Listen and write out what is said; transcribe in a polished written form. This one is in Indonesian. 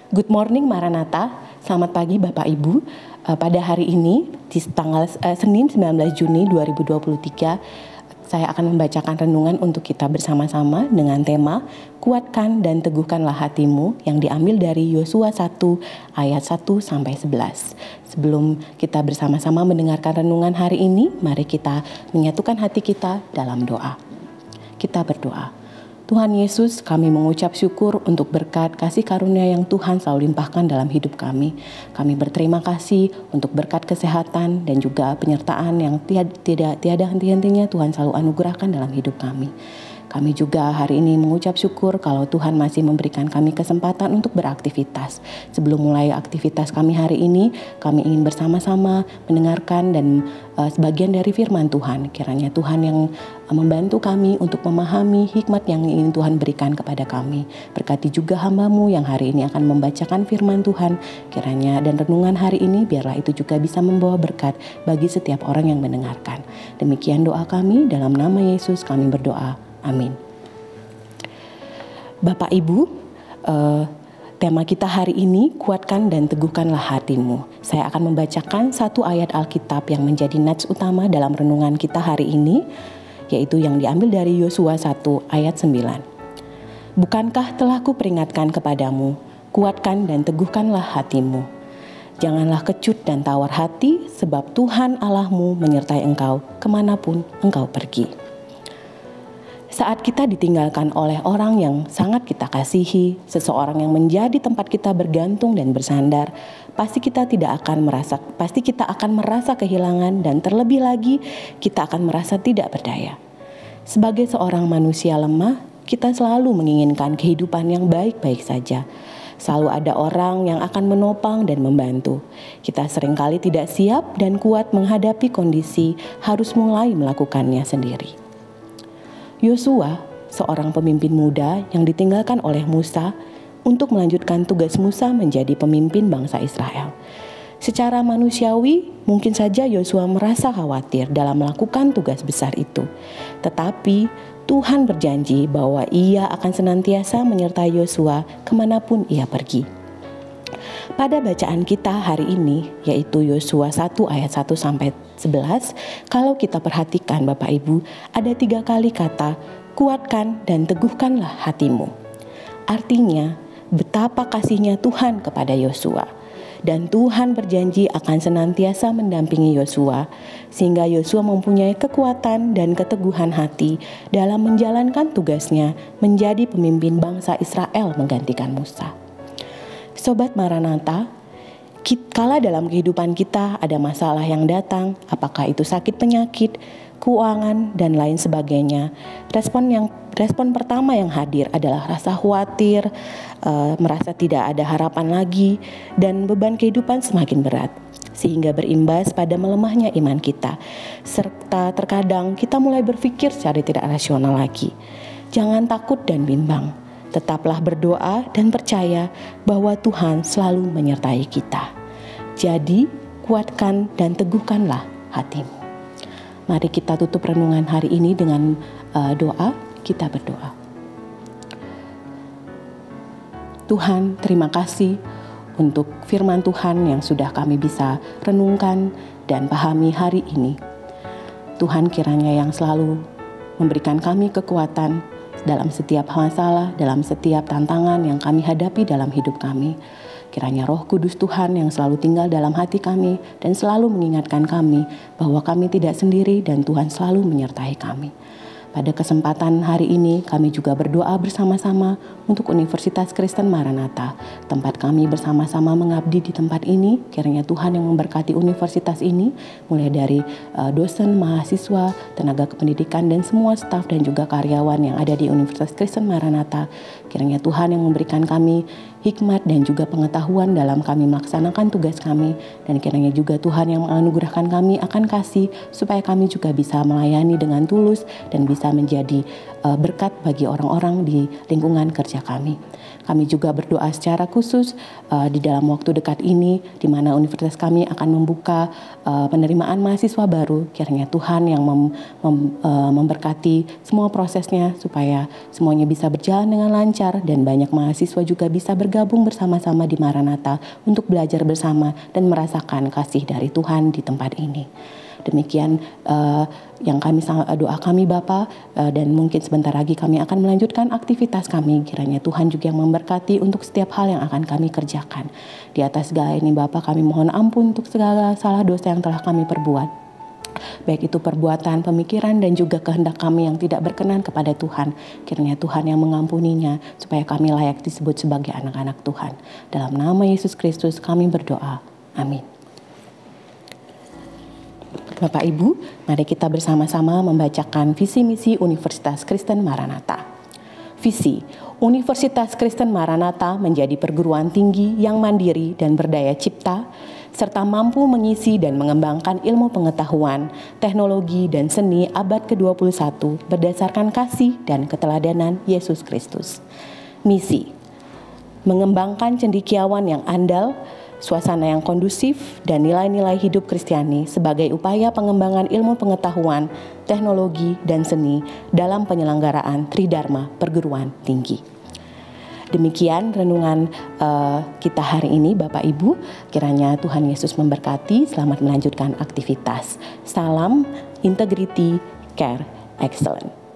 Good morning Maranatha, selamat pagi Bapak Ibu. Pada hari ini, di tanggal Senin 19 Juni 2023, saya akan membacakan renungan untuk kita bersama-sama dengan tema Kuatkan dan teguhkanlah hatimu yang diambil dari Yosua 1 ayat 1-11. Sebelum kita bersama-sama mendengarkan renungan hari ini, mari kita menyatukan hati kita dalam doa. Kita berdoa. Tuhan Yesus, kami mengucap syukur untuk berkat kasih karunia yang Tuhan selalu limpahkan dalam hidup kami. Kami berterima kasih untuk berkat kesehatan dan juga penyertaan yang tiada henti-hentinya Tuhan selalu anugerahkan dalam hidup kami. Kami juga hari ini mengucap syukur kalau Tuhan masih memberikan kami kesempatan untuk beraktivitas. Sebelum mulai aktivitas kami hari ini, kami ingin bersama-sama mendengarkan dan sebagian dari firman Tuhan. Kiranya Tuhan yang membantu kami untuk memahami hikmat yang ingin Tuhan berikan kepada kami. Berkati juga hamba-Mu yang hari ini akan membacakan firman Tuhan. Kiranya dan renungan hari ini biarlah itu juga bisa membawa berkat bagi setiap orang yang mendengarkan. Demikian doa kami, dalam nama Yesus kami berdoa. Amin. Bapak Ibu, tema kita hari ini, kuatkan dan teguhkanlah hatimu. Saya akan membacakan satu ayat Alkitab yang menjadi nats utama dalam renungan kita hari ini, yaitu yang diambil dari Yosua 1 ayat 9. Bukankah telah kuperingatkan kepadamu, kuatkan dan teguhkanlah hatimu. Janganlah kecut dan tawar hati, sebab Tuhan Allahmu menyertai engkau kemanapun engkau pergi. Saat kita ditinggalkan oleh orang yang sangat kita kasihi, seseorang yang menjadi tempat kita bergantung dan bersandar, pasti kita akan merasa kehilangan dan terlebih lagi kita akan merasa tidak berdaya. Sebagai seorang manusia lemah, kita selalu menginginkan kehidupan yang baik-baik saja. Selalu ada orang yang akan menopang dan membantu. Kita seringkali tidak siap dan kuat menghadapi kondisi, harus mulai melakukannya sendiri. Yosua, seorang pemimpin muda yang ditinggalkan oleh Musa untuk melanjutkan tugas Musa menjadi pemimpin bangsa Israel. Secara manusiawi, mungkin saja Yosua merasa khawatir dalam melakukan tugas besar itu. Tetapi Tuhan berjanji bahwa Ia akan senantiasa menyertai Yosua kemanapun ia pergi. Pada bacaan kita hari ini, yaitu Yosua 1 ayat 1-11, kalau kita perhatikan Bapak Ibu, ada 3 kali kata, kuatkan dan teguhkanlah hatimu. Artinya, betapa kasihnya Tuhan kepada Yosua. Dan Tuhan berjanji akan senantiasa mendampingi Yosua, sehingga Yosua mempunyai kekuatan dan keteguhan hati dalam menjalankan tugasnya menjadi pemimpin bangsa Israel menggantikan Musa. Sobat Maranatha, kala dalam kehidupan kita ada masalah yang datang, apakah itu sakit penyakit, keuangan, dan lain sebagainya. Respon pertama yang hadir adalah rasa khawatir, merasa tidak ada harapan lagi, dan beban kehidupan semakin berat, sehingga berimbas pada melemahnya iman kita. Serta terkadang kita mulai berpikir secara tidak rasional lagi. Jangan takut dan bimbang. Tetaplah berdoa dan percaya bahwa Tuhan selalu menyertai kita. Jadi, kuatkan dan teguhkanlah hatimu. Mari kita tutup renungan hari ini dengan doa. Kita berdoa. Tuhan, terima kasih untuk firman Tuhan yang sudah kami bisa renungkan dan pahami hari ini. Tuhan kiranya yang selalu memberikan kami kekuatan dalam setiap masalah, dalam setiap tantangan yang kami hadapi dalam hidup kami. Kiranya Roh Kudus Tuhan yang selalu tinggal dalam hati kami dan selalu mengingatkan kami bahwa kami tidak sendiri dan Tuhan selalu menyertai kami. Pada kesempatan hari ini kami juga berdoa bersama-sama untuk Universitas Kristen Maranatha. Tempat kami bersama-sama mengabdi di tempat ini, kiranya Tuhan yang memberkati universitas ini, mulai dari dosen, mahasiswa, tenaga kependidikan, dan semua staf dan juga karyawan yang ada di Universitas Kristen Maranatha. Kiranya Tuhan yang memberikan kami hikmat dan juga pengetahuan dalam kami melaksanakan tugas kami, dan kiranya juga Tuhan yang menganugerahkan kami akan kasih supaya kami juga bisa melayani dengan tulus dan bisa menjadi berkat bagi orang-orang di lingkungan kerja kami. Kami juga berdoa secara khusus di dalam waktu dekat ini, di mana universitas kami akan membuka penerimaan mahasiswa baru. Kiranya Tuhan yang memberkati semua prosesnya supaya semuanya bisa berjalan dengan lancar dan banyak mahasiswa juga bisa bergabung bersama-sama di Maranatha untuk belajar bersama dan merasakan kasih dari Tuhan di tempat ini. Demikian doa kami Bapa, dan mungkin sebentar lagi kami akan melanjutkan aktivitas kami. Kiranya Tuhan juga yang memberkati untuk setiap hal yang akan kami kerjakan. Di atas segala ini Bapa, kami mohon ampun untuk segala salah dosa yang telah kami perbuat, baik itu perbuatan, pemikiran, dan juga kehendak kami yang tidak berkenan kepada Tuhan. Kiranya Tuhan yang mengampuninya, supaya kami layak disebut sebagai anak-anak Tuhan. Dalam nama Yesus Kristus kami berdoa. Amin. Bapak Ibu, mari kita bersama-sama membacakan visi misi Universitas Kristen Maranatha. Visi: Universitas Kristen Maranatha menjadi perguruan tinggi yang mandiri dan berdaya cipta, serta mampu mengisi dan mengembangkan ilmu pengetahuan, teknologi, dan seni abad ke-21 berdasarkan kasih dan keteladanan Yesus Kristus. Misi: mengembangkan cendekiawan yang andal, suasana yang kondusif, dan nilai-nilai hidup Kristiani sebagai upaya pengembangan ilmu pengetahuan, teknologi, dan seni dalam penyelenggaraan Tridharma Perguruan Tinggi. Demikian renungan kita hari ini Bapak Ibu. Kiranya Tuhan Yesus memberkati. Selamat melanjutkan aktivitas. Salam, integrity, care, excellence.